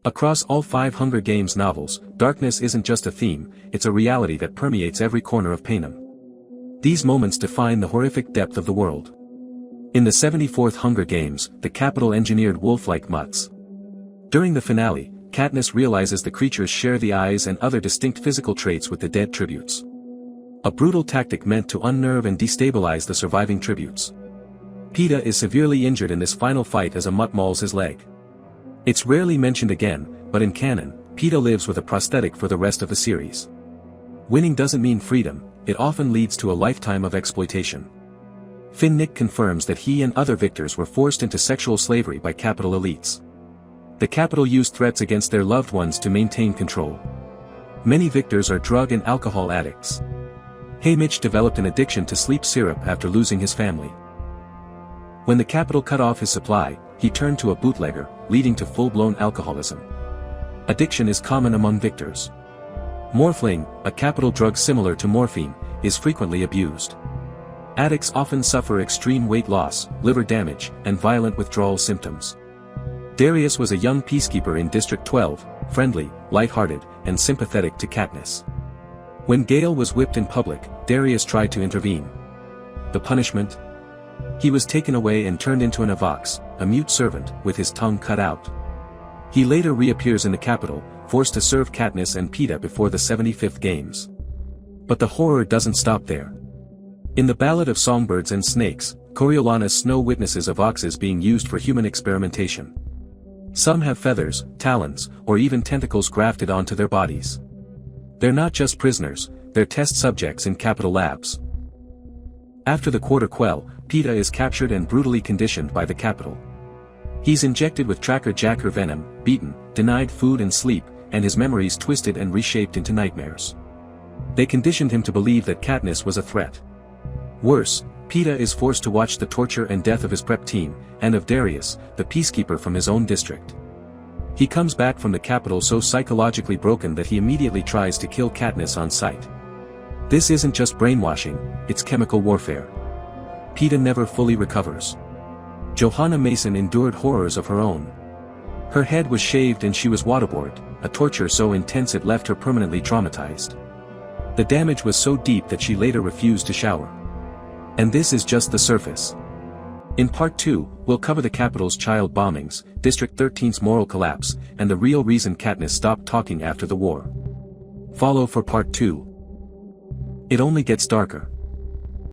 Across all 5 Hunger Games novels, darkness isn't just a theme, it's a reality that permeates every corner of Panem. These moments define the horrific depth of the world. In the 74th Hunger Games, the Capitol engineered wolf-like mutts. During the finale, Katniss realizes the creatures share the eyes and other distinct physical traits with the dead tributes. A brutal tactic meant to unnerve and destabilize the surviving tributes. Peeta is severely injured in this final fight as a mutt mauls his leg. It's rarely mentioned again, but in canon, Peeta lives with a prosthetic for the rest of the series. Winning doesn't mean freedom, it often leads to a lifetime of exploitation. Nick confirms that he and other victors were forced into sexual slavery by Capitol elites. The Capitol used threats against their loved ones to maintain control. Many victors are drug and alcohol addicts. Haymitch developed an addiction to sleep syrup after losing his family. When the Capitol cut off his supply, he turned to a bootlegger, leading to full-blown alcoholism. Addiction is common among victors. Morphling, a Capitol drug similar to morphine, is frequently abused. Addicts often suffer extreme weight loss, liver damage, and violent withdrawal symptoms. Darius was a young peacekeeper in District 12, friendly, light-hearted, and sympathetic to Katniss. When Gale was whipped in public, Darius tried to intervene. The punishment? He was taken away and turned into an avox, a mute servant, with his tongue cut out. He later reappears in the Capitol, forced to serve Katniss and Peeta before the 75th Games. But the horror doesn't stop there. In the Ballad of Songbirds and Snakes, Coriolanus Snow witnesses avoxes being used for human experimentation. Some have feathers, talons, or even tentacles grafted onto their bodies. They're not just prisoners, they're test subjects in Capitol labs. After the Quarter Quell, Peeta is captured and brutally conditioned by the Capitol. He's injected with Tracker Jacker venom, beaten, denied food and sleep, and his memories twisted and reshaped into nightmares. They conditioned him to believe that Katniss was a threat. Worse, Peeta is forced to watch the torture and death of his prep team, and of Darius, the peacekeeper from his own district. He comes back from the Capitol so psychologically broken that he immediately tries to kill Katniss on sight. This isn't just brainwashing, it's chemical warfare. Peeta never fully recovers. Johanna Mason endured horrors of her own. Her head was shaved and she was waterboarded, a torture so intense it left her permanently traumatized. The damage was so deep that she later refused to shower. And this is just the surface. In Part 2, we'll cover the Capitol's child bombings, District 13's moral collapse, and the real reason Katniss stopped talking after the war. Follow for Part 2. It only gets darker.